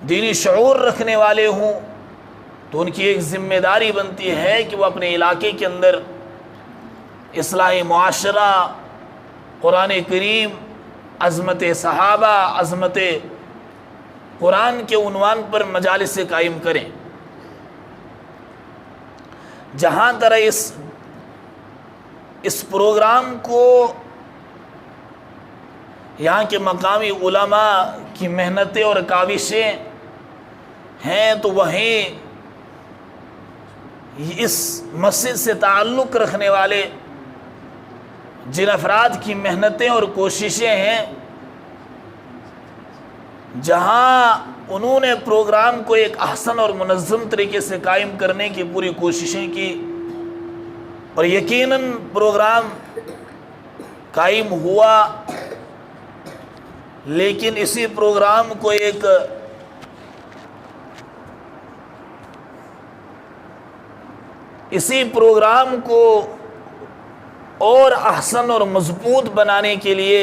دینی شعور رکھنے والے ہوں تو ان کی ایک ذمہ داری بنتی ہے کہ وہ اپنے علاقے کے اندر اصلاح معاشرہ، قرآن کریم، عظمت صحابہ، عظمت قرآن کے عنوان پر مجالس قائم کریں۔ جہاں طرح اس پروگرام کو یہاں کے مقامی علماء کی محنتیں اور کاوشیں ہیں تو وہیں اس مسجد سے تعلق رکھنے والے جن افراد کی محنتیں اور کوششیں ہیں، جہاں انہوں نے پروگرام کو ایک احسن اور منظم طریقے سے قائم کرنے کی پوری کوششیں کی، اور یقیناً پروگرام قائم ہوا، لیکن اسی پروگرام کو اور احسن اور مضبوط بنانے کے لیے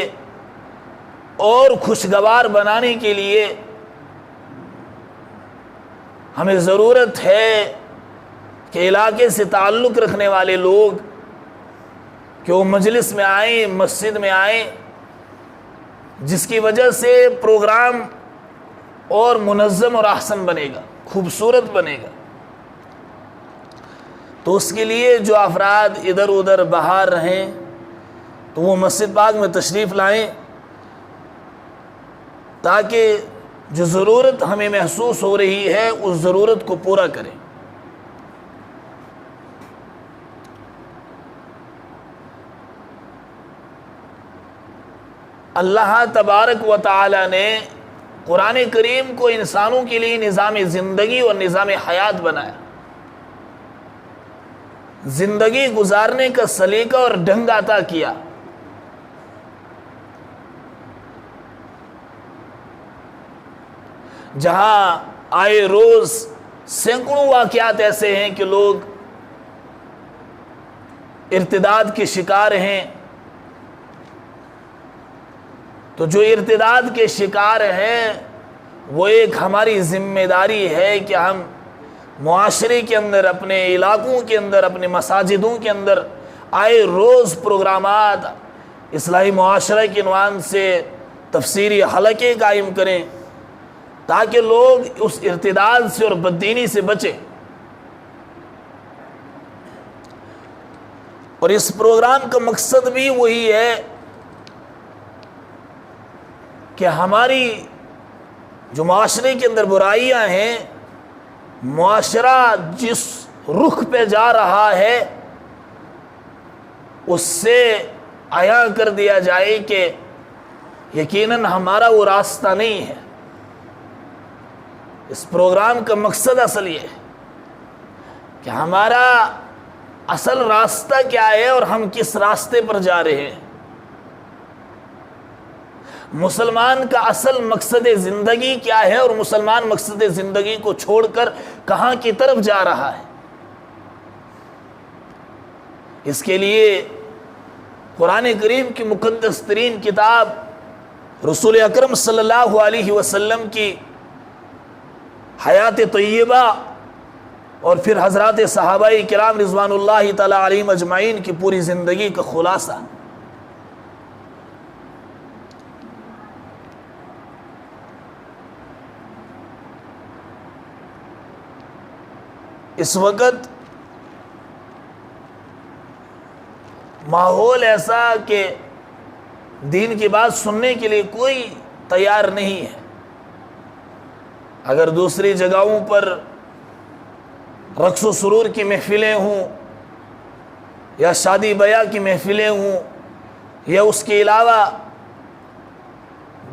اور خوشگوار بنانے کے لیے ہمیں ضرورت ہے کہ علاقے سے تعلق رکھنے والے لوگ کہ وہ مجلس میں آئیں، مسجد میں آئیں، جس کی وجہ سے پروگرام اور منظم اور احسن بنے گا، خوبصورت بنے گا۔ تو اس کے لیے جو افراد ادھر ادھر باہر رہیں تو وہ مسجد پاک میں تشریف لائیں، تاکہ جو ضرورت ہمیں محسوس ہو رہی ہے اس ضرورت کو پورا کریں۔ اللہ تبارک و تعالی نے قرآن کریم کو انسانوں کے لیے نظام زندگی اور نظام حیات بنایا، زندگی گزارنے کا سلیقہ اور ڈھنگ عطا کیا۔ جہاں آئے روز سینکڑوں واقعات ایسے ہیں کہ لوگ ارتداد کے شکار ہیں، تو جو ارتداد کے شکار ہیں وہ ایک ہماری ذمہ داری ہے کہ ہم معاشرے کے اندر، اپنے علاقوں کے اندر، اپنے مساجدوں کے اندر آئے روز پروگرامات اصلاحی معاشرہ کے عنوان سے تفسیری حلقے قائم کریں، تاکہ لوگ اس ارتداد سے اور بددینی سے بچیں۔ اور اس پروگرام کا مقصد بھی وہی ہے کہ ہماری جو معاشرے کے اندر برائیاں ہیں، معاشرہ جس رخ پہ جا رہا ہے اس سے عیاں کر دیا جائے کہ یقیناً ہمارا وہ راستہ نہیں ہے۔ اس پروگرام کا مقصد اصل یہ ہے کہ ہمارا اصل راستہ کیا ہے اور ہم کس راستے پر جا رہے ہیں۔ مسلمان کا اصل مقصد زندگی کیا ہے اور مسلمان مقصد زندگی کو چھوڑ کر کہاں کی طرف جا رہا ہے۔ اس کے لیے قرآن کریم کی مقدس ترین کتاب رسول اکرم صلی اللہ علیہ وسلم کی حیات طیبہ اور پھر حضرات صحابہ کرام رضوان اللہ تعالی علیہم اجمعین کی پوری زندگی کا خلاصہ۔ اس وقت ماحول ایسا کہ دین کی بات سننے کے لیے کوئی تیار نہیں ہے۔ اگر دوسری جگہوں پر رقص و سرور کی محفلیں ہوں یا شادی بیاہ کی محفلیں ہوں یا اس کے علاوہ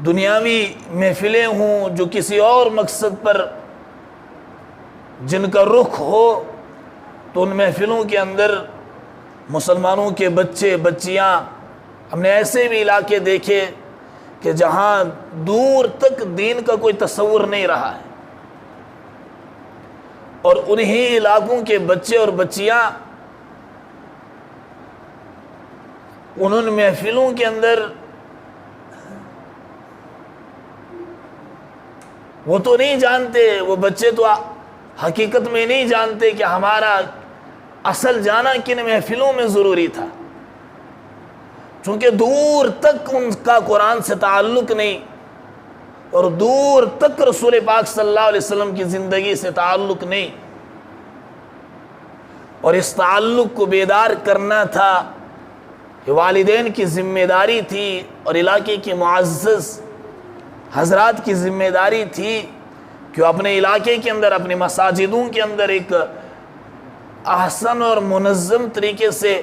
دنیاوی محفلیں ہوں جو کسی اور مقصد پر جن کا رخ ہو، تو ان محفلوں کے اندر مسلمانوں کے بچے بچیاں، ہم نے ایسے بھی علاقے دیکھے کہ جہاں دور تک دین کا کوئی تصور نہیں رہا ہے، اور انہی علاقوں کے بچے اور بچیاں ان محفلوں کے اندر وہ تو نہیں جانتے، وہ بچے تو حقیقت میں نہیں جانتے کہ ہمارا اصل جانا کن محفلوں میں ضروری تھا، چونکہ دور تک ان کا قرآن سے تعلق نہیں اور دور تک رسول پاک صلی اللہ علیہ وسلم کی زندگی سے تعلق نہیں، اور اس تعلق کو بیدار کرنا تھا، یہ والدین کی ذمہ داری تھی اور علاقے کے معزز حضرات کی ذمہ داری تھی کہ وہ اپنے علاقے کے اندر، اپنے مساجدوں کے اندر ایک احسن اور منظم طریقے سے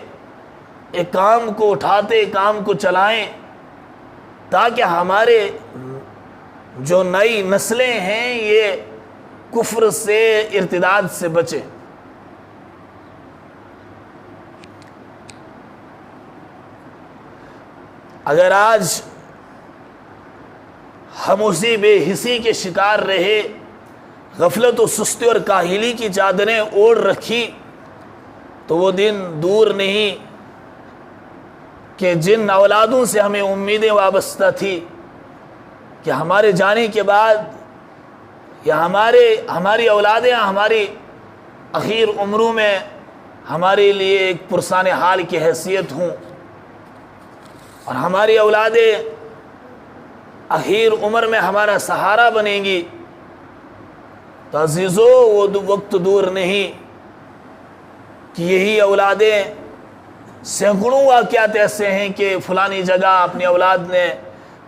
ایک کام کو اٹھاتے، کام کو چلائیں، تاکہ ہمارے جو نئی نسلیں ہیں یہ کفر سے، ارتداد سے بچے۔ اگر آج ہم اسی بے حسی کے شکار رہے، غفلت و سستی اور کاہلی کی چادریں اوڑھ رکھی، تو وہ دن دور نہیں کہ جن اولادوں سے ہمیں امیدیں وابستہ تھی کہ ہمارے جانے کے بعد یا ہماری اولادیں ہماری اخیر عمروں میں ہمارے لیے ایک پرسان حال کی حیثیت ہوں، اور ہماری اولادیں اخیر عمر میں ہمارا سہارا بنیں گی، تو عزیزو وہ وقت دور نہیں کہ یہی اولادیں، سینکڑوں واقعات ایسے ہیں کہ فلانی جگہ اپنی اولاد نے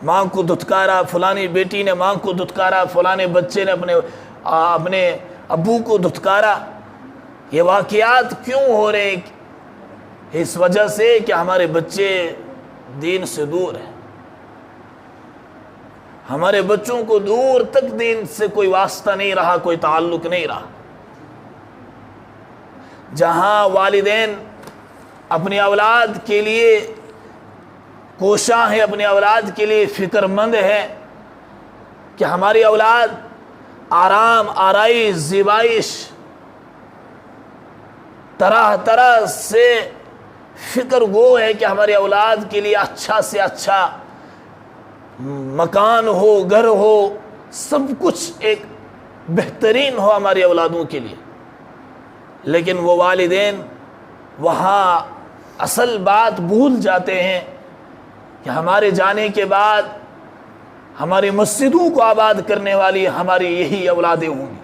ماں کو دھتکارا، فلانی بیٹی نے ماں کو دھتکارا، فلانے بچے نے اپنے ابو کو دھتکارا۔ یہ واقعات کیوں ہو رہے ہیں؟ اس وجہ سے کہ ہمارے بچے دین سے دور ہیں، ہمارے بچوں کو دور تک دین سے کوئی واسطہ نہیں رہا، کوئی تعلق نہیں رہا۔ جہاں والدین اپنی اولاد کے لیے کوشاں ہیں، اپنی اولاد کے لیے فکر مند ہے کہ ہماری اولاد آرام، آرائش، زیبائش، طرح طرح سے فکر گو ہے کہ ہماری اولاد کے لیے اچھا سے اچھا مکان ہو، گھر ہو، سب کچھ ایک بہترین ہو ہماری اولادوں کے لیے، لیکن وہ والدین وہاں اصل بات بھول جاتے ہیں کہ ہمارے جانے کے بعد ہماری مسجدوں کو آباد کرنے والی ہماری یہی اولادیں ہوں گی،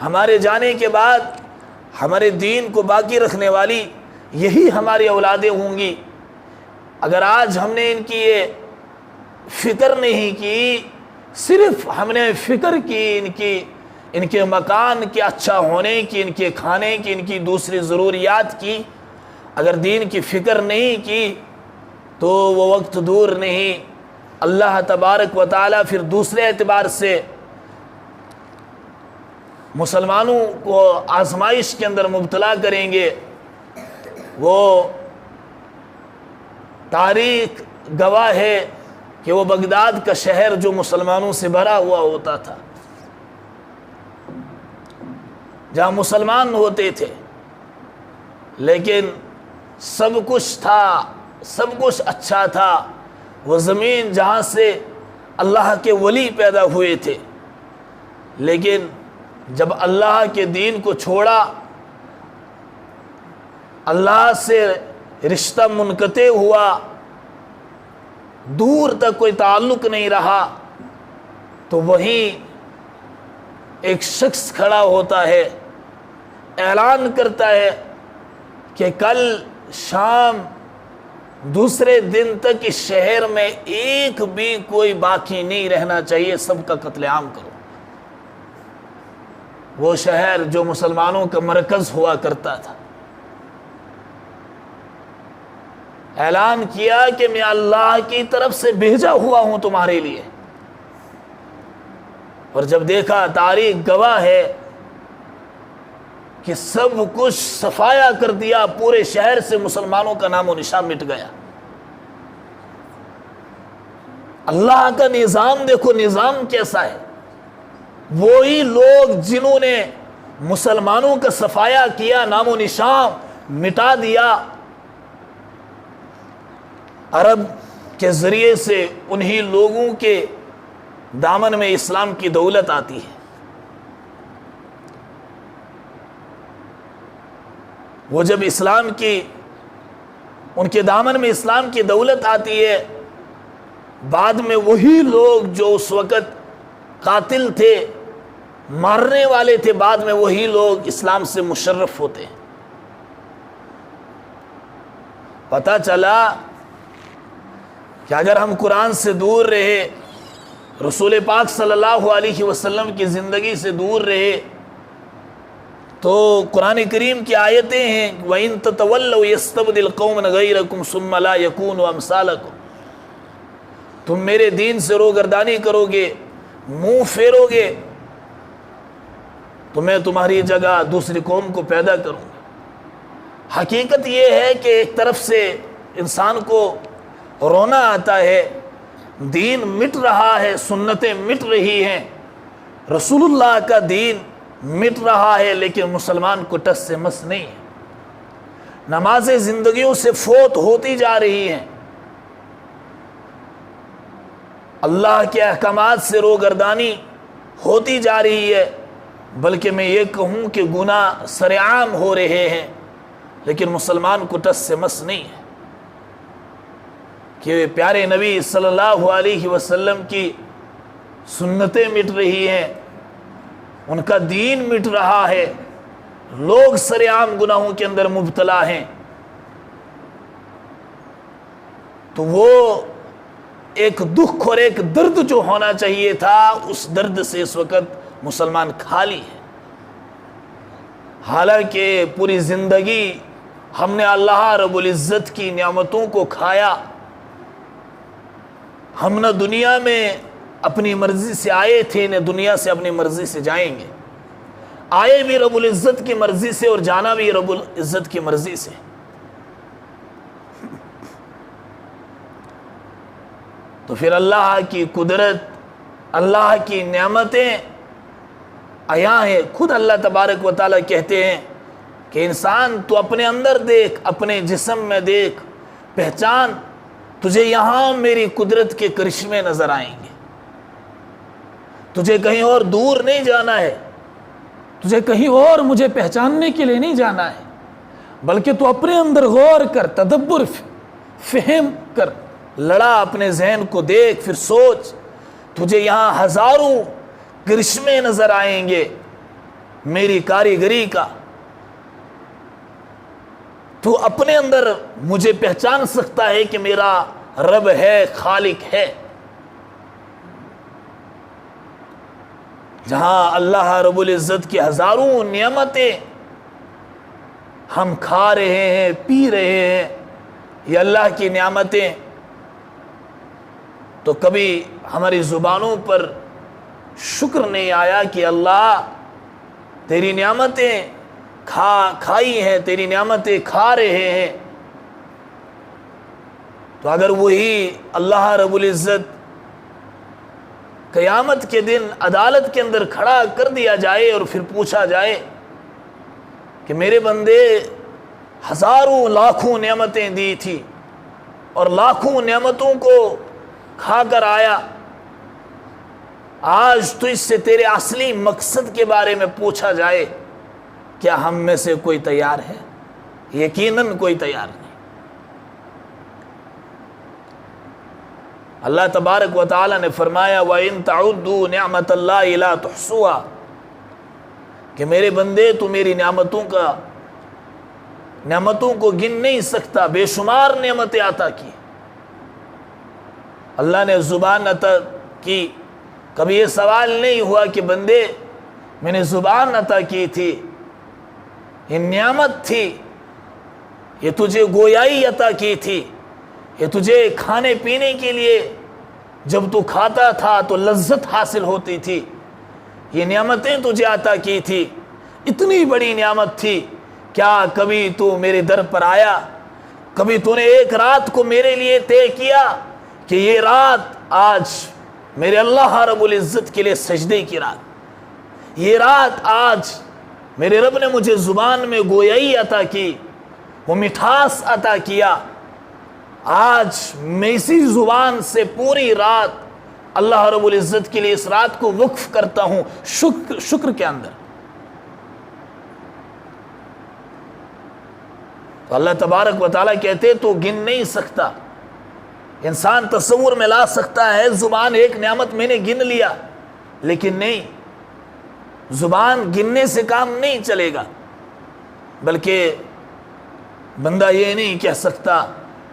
ہمارے جانے کے بعد ہمارے دین کو باقی رکھنے والی یہی ہماری اولادیں ہوں گی۔ اگر آج ہم نے ان کی یہ فکر نہیں کی، صرف ہم نے فکر کی ان کے مکان کے اچھا ہونے کی، ان کے کھانے کی، ان کی دوسری ضروریات کی، اگر دین کی فکر نہیں کی تو وہ وقت دور نہیں، اللہ تبارک و تعالیٰ پھر دوسرے اعتبار سے مسلمانوں کو آزمائش کے اندر مبتلا کریں گے۔ وہ تاریخ گواہ ہے کہ وہ بغداد کا شہر جو مسلمانوں سے بھرا ہوا ہوتا تھا، جہاں مسلمان ہوتے تھے، لیکن سب کچھ تھا، سب کچھ اچھا تھا، وہ زمین جہاں سے اللہ کے ولی پیدا ہوئے تھے، لیکن جب اللہ کے دین کو چھوڑا، اللہ سے رشتہ منقطع ہوا، دور تک کوئی تعلق نہیں رہا، تو وہیں ایک شخص کھڑا ہوتا ہے، اعلان کرتا ہے کہ کل شام دوسرے دن تک اس شہر میں ایک بھی کوئی باقی نہیں رہنا چاہیے، سب کا قتل عام کرو۔ وہ شہر جو مسلمانوں کا مرکز ہوا کرتا تھا، اعلان کیا کہ میں اللہ کی طرف سے بھیجا ہوا ہوں تمہارے لیے، اور جب دیکھا تاریخ گواہ ہے کہ سب کچھ صفایا کر دیا، پورے شہر سے مسلمانوں کا نام و نشان مٹ گیا۔ اللہ کا نظام دیکھو، نظام کیسا ہے۔ وہی لوگ جنہوں نے مسلمانوں کا صفایا کیا، نام و نشان مٹا دیا، عرب کے ذریعے سے انہی لوگوں کے دامن میں اسلام کی دولت آتی ہے، وہ جب ان کے دامن میں اسلام کی دولت آتی ہے، بعد میں وہی لوگ جو اس وقت قاتل تھے، مارنے والے تھے، بعد میں وہی لوگ اسلام سے مشرف ہوتے ہیں۔ پتہ چلا کہ اگر ہم قرآن سے دور رہے، رسول پاک صلی اللہ علیہ وسلم کی زندگی سے دور رہے، تو قرآن کریم کی آیتیں ہیں وَإِن تَتَوَلَّوْا يَسْتَبْدِلْ قَوْمًا غَيْرَكُمْ ثُمَّ لَا يَكُونُوا أَمْثَالَكُمْ، تم میرے دین سے روگردانی کرو گے، منہ پھیرو گے، تو میں تمہاری جگہ دوسری قوم کو پیدا کروں گا۔ حقیقت یہ ہے کہ ایک طرف سے انسان کو رونا آتا ہے، دین مٹ رہا ہے، سنتیں مٹ رہی ہیں، رسول اللہ کا دین مٹ رہا ہے، لیکن مسلمان کو ٹس سے مس نہیں ہے۔ نمازیں زندگیوں سے فوت ہوتی جا رہی ہیں، اللہ کے احکامات سے روگردانی ہوتی جا رہی ہے، بلکہ میں یہ کہوں کہ گناہ سرعام ہو رہے ہیں، لیکن مسلمان کو ٹس سے مس نہیں ہے، کہ پیارے نبی صلی اللہ علیہ وسلم کی سنتیں مٹ رہی ہیں، ان کا دین مٹ رہا ہے، لوگ سرعام گناہوں کے اندر مبتلا ہیں۔ تو وہ ایک دکھ اور ایک درد جو ہونا چاہیے تھا، اس درد سے اس وقت مسلمان خالی ہے۔ حالانکہ پوری زندگی ہم نے اللہ رب العزت کی نعمتوں کو کھایا، ہم نہ دنیا میں اپنی مرضی سے آئے تھے، نہ دنیا سے اپنی مرضی سے جائیں گے، آئے بھی رب العزت کی مرضی سے اور جانا بھی رب العزت کی مرضی سے۔ تو پھر اللہ کی قدرت، اللہ کی نعمتیں عیاں ہیں۔ خود اللہ تبارک و تعالیٰ کہتے ہیں کہ انسان تو اپنے اندر دیکھ، اپنے جسم میں دیکھ، پہچان، تجھے یہاں میری قدرت کے کرشمے نظر آئیں گے، تجھے کہیں اور دور نہیں جانا ہے، تجھے کہیں اور مجھے پہچاننے کے لیے نہیں جانا ہے، بلکہ تو اپنے اندر غور کر، تدبر، فہم کر، لڑا اپنے ذہن کو دیکھ، پھر سوچ، تجھے یہاں ہزاروں کرشمے نظر آئیں گے میری کاریگری کا، تو اپنے اندر مجھے پہچان سکتا ہے کہ میرا رب ہے، خالق ہے۔ جہاں اللہ رب العزت کی ہزاروں نعمتیں ہم کھا رہے ہیں، پی رہے ہیں، یہ اللہ کی نعمتیں، تو کبھی ہماری زبانوں پر شکر نہیں آیا کہ اللہ تیری نعمتیں کھائی ہیں، تیری نعمتیں کھا رہے ہیں۔ تو اگر وہی اللہ رب العزت قیامت کے دن عدالت کے اندر کھڑا کر دیا جائے اور پھر پوچھا جائے کہ میرے بندے ہزاروں لاکھوں نعمتیں دی تھی اور لاکھوں نعمتوں کو کھا کر آیا، آج تو اس سے تیرے اصلی مقصد کے بارے میں پوچھا جائے، کیا ہم میں سے کوئی تیار ہے؟ یقیناً کوئی تیار نہیں۔ اللہ تبارک و تعالی نے فرمایا وَإِن تَعُدُّوا نِعْمَةَ اللَّهِ لَا تُحْصُوهَا، کہ میرے بندے تو میری نعمتوں کو گن نہیں سکتا، بے شمار نعمتیں عطا کی، اللہ نے زبان عطا کی، کبھی یہ سوال نہیں ہوا کہ بندے میں نے زبان عطا کی تھی، یہ نعمت تھی، یہ تجھے گویائی عطا کی تھی، یہ تجھے کھانے پینے کے لیے جب تو کھاتا تھا تو لذت حاصل ہوتی تھی، یہ نعمتیں تجھے عطا کی تھی، اتنی بڑی نعمت تھی، کیا کبھی تو میرے در پر آیا، کبھی تو نے ایک رات کو میرے لیے طے کیا کہ یہ رات آج میرے اللہ رب العزت کے لیے سجدے کی رات، یہ رات آج میرے رب نے مجھے زبان میں گویائی عطا کی، وہ مٹھاس عطا کیا، آج میں اسی زبان سے پوری رات اللہ رب العزت کے لیے اس رات کو وقف کرتا ہوں شکر کے اندر. تو اللہ تبارک و تعالیٰ کہتے تو گن نہیں سکتا. انسان تصور میں لا سکتا ہے زبان ایک نعمت میں نے گن لیا، لیکن نہیں، زبان گننے سے کام نہیں چلے گا. بلکہ بندہ یہ نہیں کہہ سکتا،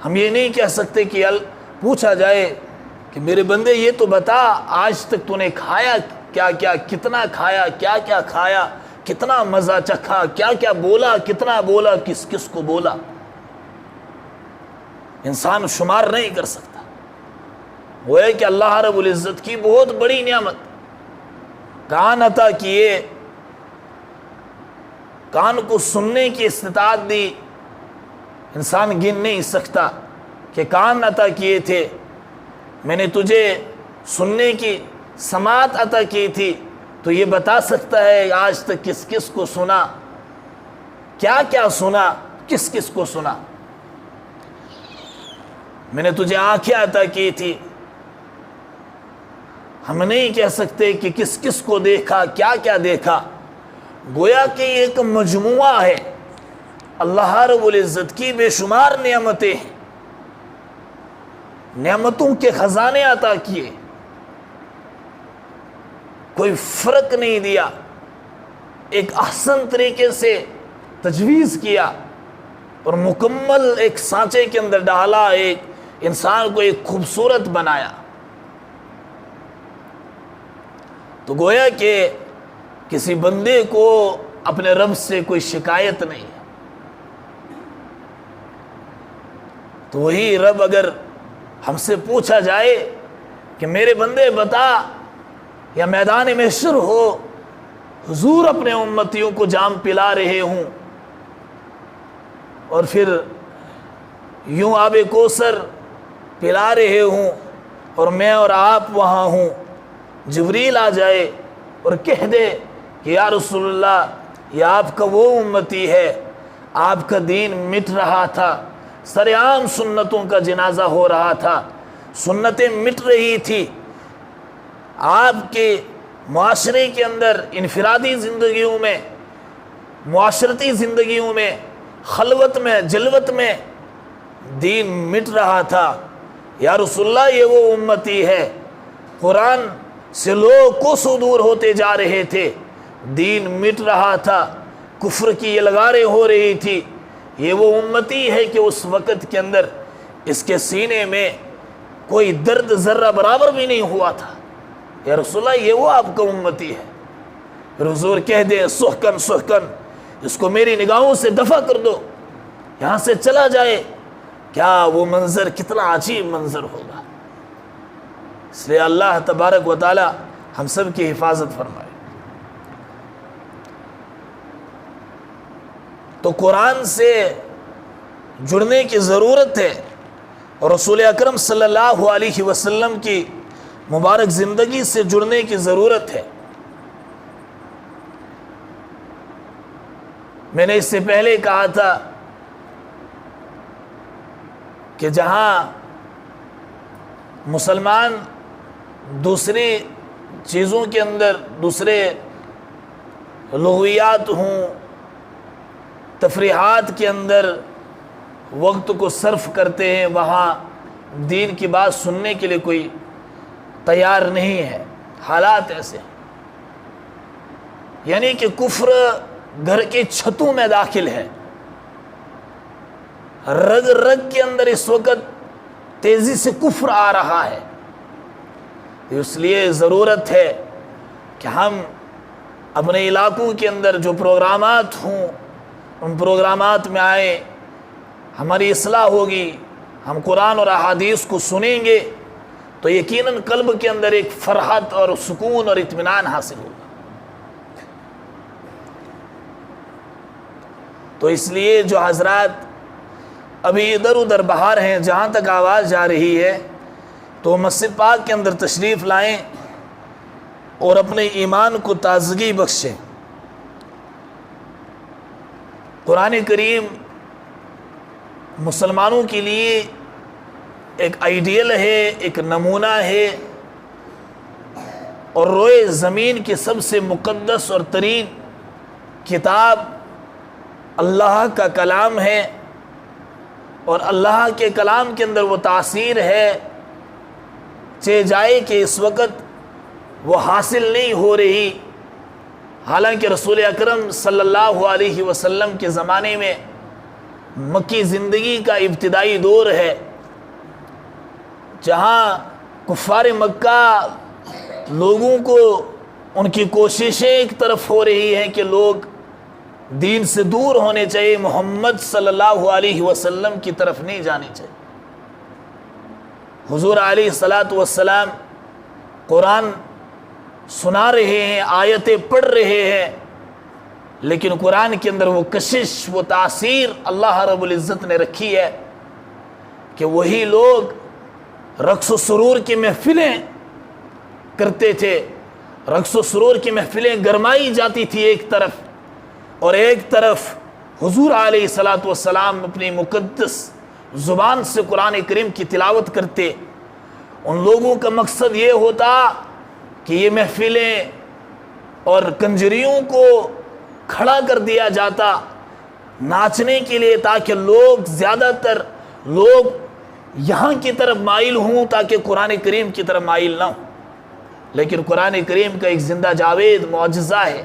ہم یہ نہیں کہہ سکتے کہ پوچھا جائے کہ میرے بندے یہ تو بتا آج تک تو نے کھایا کیا کیا، کتنا کھایا، کیا کیا کھایا، کتنا مزہ چکھا، کیا کیا بولا، کتنا بولا، کس کس کو بولا. انسان شمار نہیں کر سکتا. وہ ہے کہ اللہ رب العزت کی بہت بڑی نعمت، کان عطا کیے، کان کو سننے کی استطاعت دی. انسان گن نہیں سکتا کہ کان عطا کیے تھے، میں نے تجھے سننے کی سماعت عطا کی تھی، تو یہ بتا سکتا ہے آج تک کس کس کو سنا، کیا کیا سنا، کس کس کو سنا. میں نے تجھے آنکھیں عطا کی تھی، ہم نہیں کہہ سکتے کہ کس کس کو دیکھا، کیا کیا دیکھا. گویا کہ یہ ایک مجموعہ ہے، اللہ رب العزت کی بے شمار نعمتیں ہیں، نعمتوں کے خزانے عطا کیے، کوئی فرق نہیں دیا، ایک احسن طریقے سے تجویز کیا اور مکمل ایک سانچے کے اندر ڈالا، ایک انسان کو ایک خوبصورت بنایا. تو گویا کہ کسی بندے کو اپنے رب سے کوئی شکایت نہیں ہے. تو وہی رب اگر ہم سے پوچھا جائے کہ میرے بندے بتا، یا میدان محشر ہو حضور اپنے امتیوں کو جام پلا رہے ہوں اور پھر یوں آب کوثر پلا رہے ہوں اور میں اور آپ وہاں ہوں، جبریل آ جائے اور کہہ دے کہ یا رسول اللہ یہ آپ کا وہ امتی ہے، آپ کا دین مٹ رہا تھا، سرعام سنتوں کا جنازہ ہو رہا تھا، سنتیں مٹ رہی تھی، آپ کے معاشرے کے اندر انفرادی زندگیوں میں، معاشرتی زندگیوں میں، خلوت میں، جلوت میں دین مٹ رہا تھا. یا رسول اللہ یہ وہ امتی ہے، قرآن سے لوگ کوسوں دور ہوتے جا رہے تھے، دین مٹ رہا تھا، کفر کی یہ لغاریں ہو رہی تھی، یہ وہ امتی ہے کہ اس وقت کے اندر اس کے سینے میں کوئی درد ذرہ برابر بھی نہیں ہوا تھا. یا رسول اللہ یہ وہ آپ کا امتی ہے. پھر حضور کہہ دے سحقن سحقن، اس کو میری نگاہوں سے دفع کر دو، یہاں سے چلا جائے. کیا وہ منظر کتنا عجیب منظر ہوگا. اس لیے اللہ تبارک و تعالی ہم سب کی حفاظت فرمائے. تو قرآن سے جڑنے کی ضرورت ہے اور رسول اکرم صلی اللہ علیہ وسلم کی مبارک زندگی سے جڑنے کی ضرورت ہے. میں نے اس سے پہلے کہا تھا کہ جہاں مسلمان دوسری چیزوں کے اندر، دوسرے لغویات ہوں، تفریحات کے اندر وقت کو صرف کرتے ہیں، وہاں دین کی بات سننے کے لیے کوئی تیار نہیں ہے. حالات ایسے ہیں، یعنی کہ کفر گھر کی چھتوں میں داخل ہے، رگ رگ کے اندر اس وقت تیزی سے کفر آ رہا ہے. اس لیے ضرورت ہے کہ ہم اپنے علاقوں کے اندر جو پروگرامات ہوں ان پروگرامات میں آئیں، ہماری اصلاح ہوگی، ہم قرآن اور احادیث کو سنیں گے تو یقیناً قلب کے اندر ایک فرحت اور سکون اور اطمینان حاصل ہوگا. تو اس لیے جو حضرات ابھی ادھر ادھر باہر ہیں، جہاں تک آواز جا رہی ہے، تو مسجد پاک کے اندر تشریف لائیں اور اپنے ایمان کو تازگی بخشیں. قرآن کریم مسلمانوں کے لیے ایک آئیڈیل ہے، ایک نمونہ ہے اور روئے زمین کی سب سے مقدس اور ترین کتاب اللہ کا کلام ہے، اور اللہ کے کلام کے اندر وہ تاثیر ہے چہ جائے کہ اس وقت وہ حاصل نہیں ہو رہی، حالانکہ رسول اکرم صلی اللہ علیہ وسلم کے زمانے میں مکی زندگی کا ابتدائی دور ہے، جہاں کفار مکہ لوگوں کو ان کی کوششیں ایک طرف ہو رہی ہیں کہ لوگ دین سے دور ہونے چاہیے، محمد صلی اللہ علیہ وسلم کی طرف نہیں جانے چاہیے۔ حضور علیہ السلام قرآن سنا رہے ہیں، آیتیں پڑھ رہے ہیں، لیکن قرآن کے اندر وہ کشش، وہ تاثیر اللہ رب العزت نے رکھی ہے کہ وہی لوگ رقص و سرور کی محفلیں کرتے تھے، رقص و سرور کی محفلیں گرمائی جاتی تھی ایک طرف، اور ایک طرف حضور علیہ السلام اپنی مقدس زبان سے قرآن کریم کی تلاوت کرتے۔ ان لوگوں کا مقصد یہ ہوتا کہ یہ محفلیں اور کنجریوں کو کھڑا کر دیا جاتا ناچنے کے لیے، تاکہ لوگ زیادہ تر لوگ یہاں کی طرف مائل ہوں تاکہ قرآن کریم کی طرف مائل نہ ہوں۔ لیکن قرآن کریم کا ایک زندہ جاوید معجزہ ہے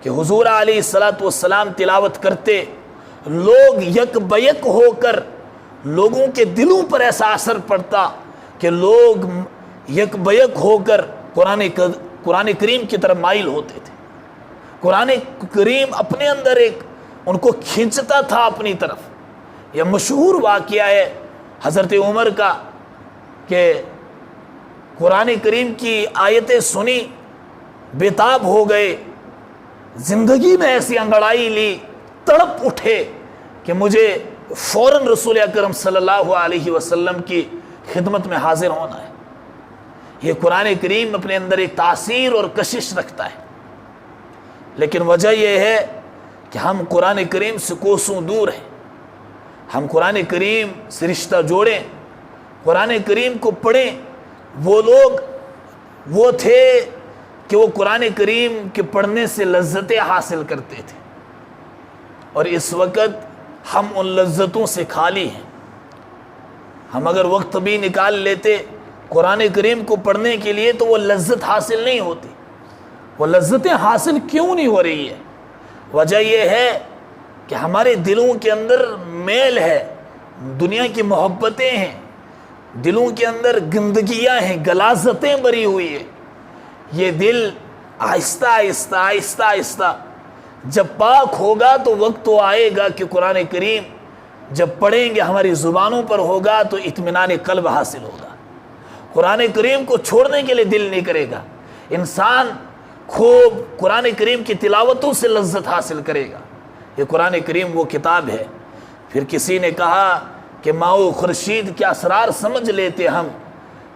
کہ حضور علیہ السلام تلاوت کرتے، لوگ یک بیک ہو کر، لوگوں کے دلوں پر ایسا اثر پڑتا کہ لوگ یک بیک ہو کر قرآن کریم کی طرف مائل ہوتے تھے۔ قرآن کریم اپنے اندر ایک ان کو کھینچتا تھا اپنی طرف۔ یہ مشہور واقعہ ہے حضرت عمر کا کہ قرآن کریم کی آیتیں سنی، بےتاب ہو گئے، زندگی میں ایسی انگڑائی لی، تڑپ اٹھے کہ مجھے فوراً رسول اکرم صلی اللہ علیہ وسلم کی خدمت میں حاضر ہونا ہے۔ یہ قرآن کریم اپنے اندر ایک تاثیر اور کشش رکھتا ہے، لیکن وجہ یہ ہے کہ ہم قرآن کریم سے کوسوں دور ہیں۔ ہم قرآن کریم سے رشتہ جوڑیں، قرآن کریم کو پڑھیں۔ وہ لوگ وہ تھے کہ وہ قرآن کریم کے پڑھنے سے لذتیں حاصل کرتے تھے، اور اس وقت ہم ان لذتوں سے خالی ہیں۔ ہم اگر وقت بھی نکال لیتے قرآن کریم کو پڑھنے کے لیے تو وہ لذت حاصل نہیں ہوتی۔ وہ لذتیں حاصل کیوں نہیں ہو رہی ہے؟ وجہ یہ ہے کہ ہمارے دلوں کے اندر میل ہے، دنیا کی محبتیں ہیں، دلوں کے اندر گندگیاں ہیں، غلاظتیں بری ہوئی ہیں۔ یہ دل آہستہ آہستہ آہستہ آہستہ جب پاک ہوگا تو وقت تو آئے گا کہ قرآن کریم جب پڑھیں گے ہماری زبانوں پر ہوگا تو اطمینان قلب حاصل ہوگا۔ قرآن کریم کو چھوڑنے کے لیے دل نہیں کرے گا۔ انسان خوب قرآن کریم کی تلاوتوں سے لذت حاصل کرے گا۔ یہ قرآن کریم وہ کتاب ہے۔ پھر کسی نے کہا کہ ماہ خورشید کے اسرار سمجھ لیتے ہم،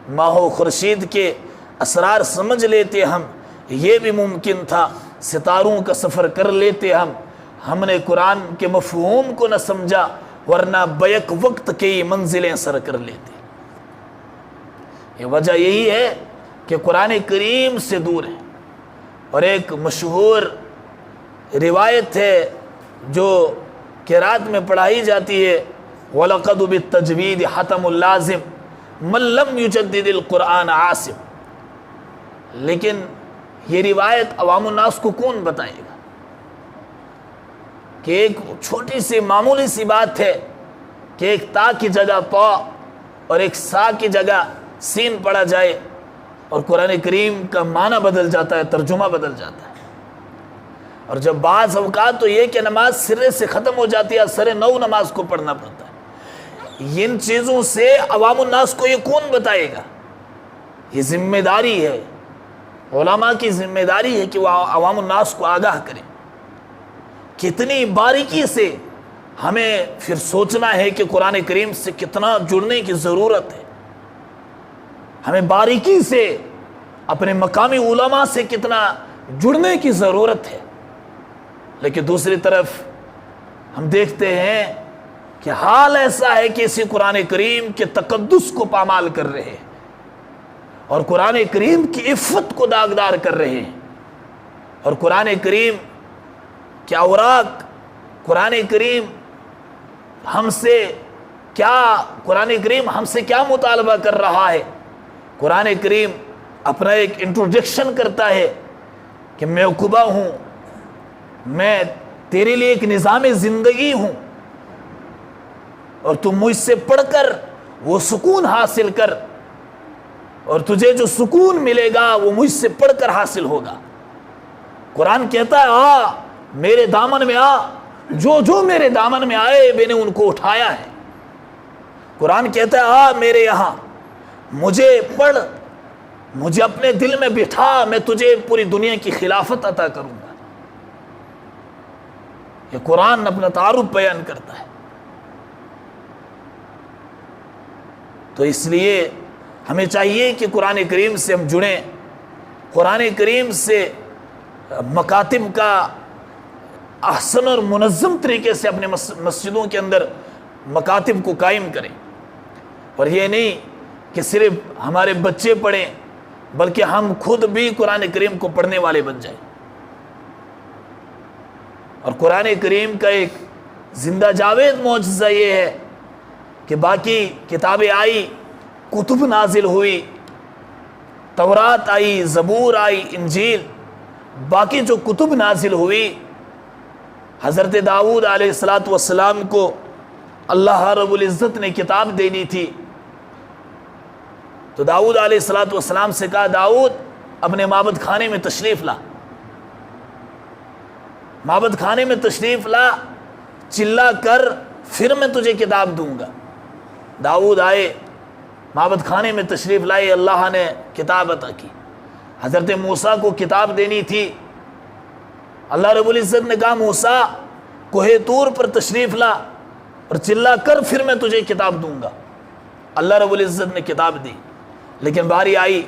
ماہ خورشید کے اسرار سمجھ لیتے ہم، یہ بھی ممکن تھا ستاروں کا سفر کر لیتے ہم نے قرآن کے مفہوم کو نہ سمجھا، ورنہ بیک وقت کی منزلیں سر کر لیتے۔ یہ وجہ یہی ہے کہ قرآن کریم سے دور ہے۔ اور ایک مشہور روایت ہے جو قرات میں پڑھائی جاتی ہے، وَلَقَدُ بِالتَّجْوِيدِ حَتَمُ اللَّازِمِ مَن لَّمْ يُجَدِّدِ الْقُرْآنَ عَاصِمٌ۔ لیکن یہ روایت عوام الناس کو کون بتائے گا کہ ایک چھوٹی سی معمولی سی بات ہے کہ ایک تا کی جگہ پا اور ایک سا کی جگہ سین پڑھا جائے اور قرآن کریم کا معنی بدل جاتا ہے، ترجمہ بدل جاتا ہے۔ اور جب بعض اوقات تو یہ کہ نماز سرے سے ختم ہو جاتی ہے، سرے نو نماز کو پڑھنا پڑتا ہے۔ ان چیزوں سے عوام الناس کو یہ کون بتائے گا؟ یہ ذمہ داری ہے، علماء کی ذمہ داری ہے کہ وہ عوام الناس کو آگاہ کریں۔ کتنی باریکی سے ہمیں پھر سوچنا ہے کہ قرآن کریم سے کتنا جڑنے کی ضرورت ہے، ہمیں باریکی سے اپنے مقامی علماء سے کتنا جڑنے کی ضرورت ہے۔ لیکن دوسری طرف ہم دیکھتے ہیں کہ حال ایسا ہے کہ اسی قرآن کریم کے تقدس کو پامال کر رہے ہیں، اور قرآن کریم کی عفت کو داغدار کر رہے ہیں، اور قرآن کریم کے اوراق، قرآن کریم ہم سے کیا مطالبہ کر رہا ہے؟ قرآن کریم اپنا ایک انٹروڈکشن کرتا ہے کہ میں عقبہ ہوں، میں تیرے لیے ایک نظام زندگی ہوں، اور تم مجھ سے پڑھ کر وہ سکون حاصل کر، اور تجھے جو سکون ملے گا وہ مجھ سے پڑھ کر حاصل ہوگا۔ قرآن کہتا ہے آ میرے دامن میں آ، جو میرے دامن میں آئے میں نے ان کو اٹھایا ہے۔ قرآن کہتا ہے آ میرے یہاں، مجھے پڑھ، مجھے اپنے دل میں بٹھا، میں تجھے پوری دنیا کی خلافت عطا کروں گا۔ یہ قرآن اپنا تعارف بیان کرتا ہے۔ تو اس لیے ہمیں چاہیے کہ قرآن کریم سے ہم جڑیں، قرآن کریم سے مکاتب کا احسن اور منظم طریقے سے اپنے مسجدوں کے اندر مکاتب کو قائم کریں، اور یہ نہیں کہ صرف ہمارے بچے پڑھیں بلکہ ہم خود بھی قرآن کریم کو پڑھنے والے بن جائیں۔ اور قرآن کریم کا ایک زندہ جاوید معجزہ یہ ہے کہ باقی کتابیں آئی، کتب نازل ہوئی، تورات آئی، زبور آئی، انجیل، باقی جو کتب نازل ہوئی، حضرت داؤد علیہ السلام کو اللہ رب العزت نے کتاب دینی تھی، تو داؤد علیہ السلام سے کہا داؤد اپنے معبد خانے میں تشریف لا، معبد خانے میں تشریف لا، چلا کر پھر میں تجھے کتاب دوں گا۔ داؤد آئے، معبد خانے میں تشریف لائے، اللہ نے کتاب عطا کی۔ حضرت موسیٰ کو کتاب دینی تھی، اللہ رب العزت نے کہا موسیٰ کوہ طور پر تشریف لا اور چلا کر پھر میں تجھے کتاب دوں گا۔ اللہ رب العزت نے کتاب دی، لیکن باری آئی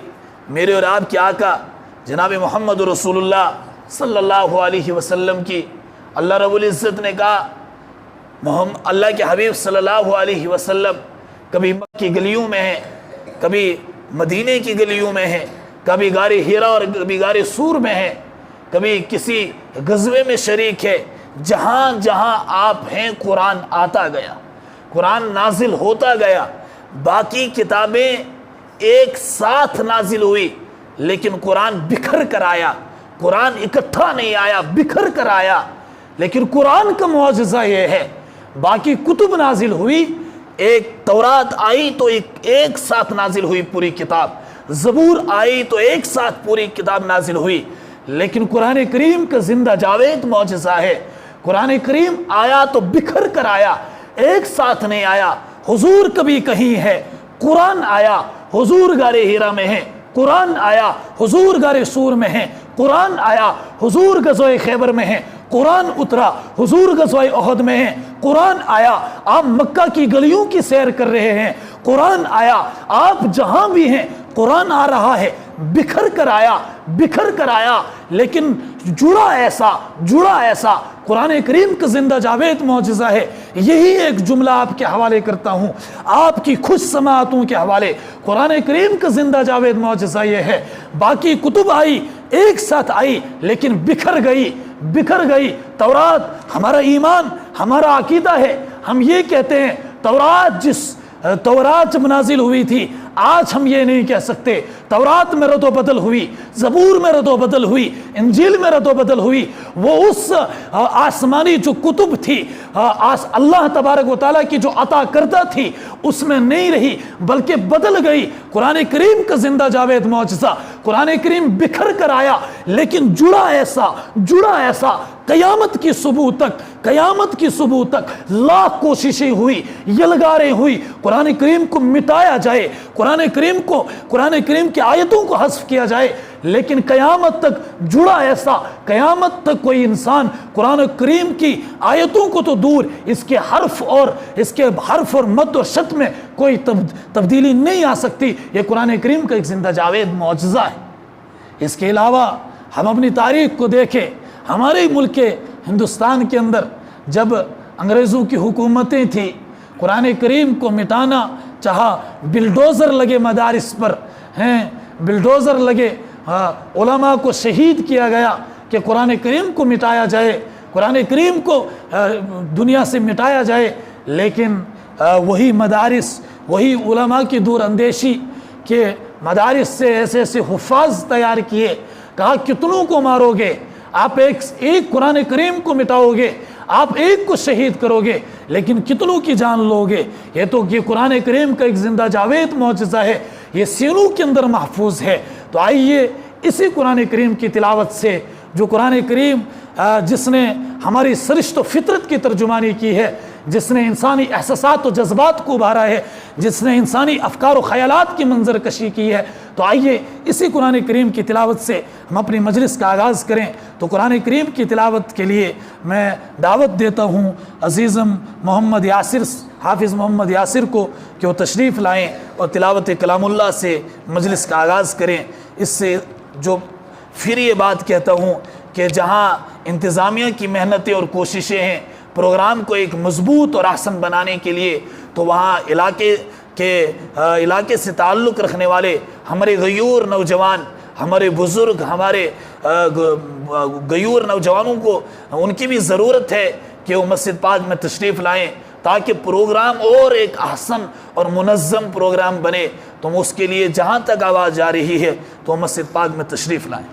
میرے اور آپ کے آقا جناب محمد رسول اللہ صلی اللہ علیہ وسلم کی۔ اللہ رب العزت نے کہا اللہ کے حبیب صلی اللہ علیہ وسلم کبھی مکہ کی گلیوں میں ہیں، کبھی مدینے کی گلیوں میں ہیں، کبھی غار ہیرا اور کبھی غار سور میں ہیں، کبھی کسی غزوے میں شریک ہے۔ جہاں جہاں آپ ہیں قرآن آتا گیا، قرآن نازل ہوتا گیا۔ باقی کتابیں ایک ساتھ نازل ہوئی لیکن قرآن بکھر کر آیا، قرآن اکٹھا نہیں آیا، بکھر کر آیا۔ لیکن قرآن کا معجزہ یہ ہے، باقی کتب نازل ہوئی، ایک تورات آئی تو ایک ساتھ نازل ہوئی پوری کتاب، زبور آئی تو ایک ساتھ پوری کتاب نازل ہوئی، لیکن قرآن کریم کا زندہ جاوید معجزہ ہے۔ قرآن کریم آیا تو بکھر کر آیا، ایک ساتھ نہیں آیا۔ حضور کبھی کہیں ہے، قرآن آیا، حضور غار ہیرا میں ہیں، قرآن آیا، حضور غار سور میں ہیں، قرآن آیا، حضور غزوہ خیبر میں ہیں، قرآن اترا، حضور غزوہ احد میں ہیں، قرآن آیا، آپ مکہ کی گلیوں کی سیر کر رہے ہیں، قرآن آیا، آپ جہاں بھی ہیں قرآن آ رہا ہے، بکھر کر آیا، لیکن جڑا ایسا قرآن کریم کا زندہ جاوید معجزہ ہے۔ یہی ایک جملہ آپ کے حوالے کرتا ہوں، آپ کی خوش سماعتوں کے حوالے۔ قرآن کریم کا زندہ جاوید معجزہ یہ ہے، باقی کتب آئی، ایک ساتھ آئی لیکن بکھر گئی۔ تورات ہمارا ایمان، ہمارا عقیدہ ہے، ہم یہ کہتے ہیں تورات جب نازل ہوئی تھی، آج ہم یہ نہیں کہہ سکتے تورات میں رد و بدل ہوئی، زبور میں رد و بدل ہوئی، انجیل میں رد و بدل ہوئی۔ وہ اس آسمانی جو کتب تھی، اللہ تبارک و تعالیٰ کی جو عطا کردہ تھی، اس میں نہیں رہی بلکہ بدل گئی۔ قرآن کریم کا زندہ جاوید معجزہ، قرآن کریم بکھر کر آیا لیکن جڑا ایسا قیامت کی صبح تک لاکھ کوششیں ہوئی، یلغاریں ہوئی، قرآن کریم کو مٹایا جائے، قرآن کریم کی آیتوں کو حذف کیا جائے، لیکن قیامت تک جڑا ایسا، قیامت تک کوئی انسان قرآن کریم کی آیتوں کو تو دور، اس کے حرف اور مد اور شد میں کوئی تبدیلی نہیں آ سکتی۔ یہ قرآن کریم کا ایک زندہ جاوید معجزہ ہے۔ اس کے علاوہ ہم اپنی تاریخ کو دیکھیں، ہمارے ملک ہندوستان کے اندر جب انگریزوں کی حکومتیں تھیں، قرآن کریم کو مٹانا چاہا، بلڈوزر لگے مدارس پر ہیں، بلڈوزر لگے، علماء کو شہید کیا گیا کہ قرآن کریم کو مٹایا جائے، قرآن کریم کو دنیا سے مٹایا جائے، لیکن وہی مدارس، وہی علماء کی دور اندیشی کہ مدارس سے ایسے ایسے حفاظ تیار کیے، کہا کتنوں کو مارو گے آپ، ایک قرآن کریم کو مٹاؤ گے، آپ ایک کو شہید کرو گے لیکن کتنوں کی جان لو گے؟ یہ تو یہ قرآن کریم کا ایک زندہ جاوید معجزہ ہے، یہ سینوں کے اندر محفوظ ہے۔ تو آئیے اسی قرآن کریم کی تلاوت سے، جو قرآن کریم جس نے ہماری سرشت و فطرت کی ترجمانی کی ہے، جس نے انسانی احساسات و جذبات کو ابھارا ہے، جس نے انسانی افکار و خیالات کی منظر کشی کی ہے، تو آئیے اسی قرآن کریم کی تلاوت سے ہم اپنی مجلس کا آغاز کریں۔ تو قرآن کریم کی تلاوت کے لیے میں دعوت دیتا ہوں عزیزم محمد یاسر، حافظ محمد یاسر کو کہ وہ تشریف لائیں اور تلاوت کلام اللہ سے مجلس کا آغاز کریں۔ اس سے جو پھر یہ بات کہتا ہوں کہ جہاں انتظامیہ کی محنتیں اور کوششیں ہیں پروگرام کو ایک مضبوط اور احسن بنانے کے لیے، تو وہاں علاقے سے تعلق رکھنے والے ہمارے غیور نوجوان، ہمارے بزرگ، ہمارے غیور نوجوانوں کو ان کی بھی ضرورت ہے کہ وہ مسجد پاک میں تشریف لائیں تاکہ پروگرام اور ایک احسن اور منظم پروگرام بنے۔ تو اس کے لیے جہاں تک آواز جا رہی ہے تو مسجد پاک میں تشریف لائیں۔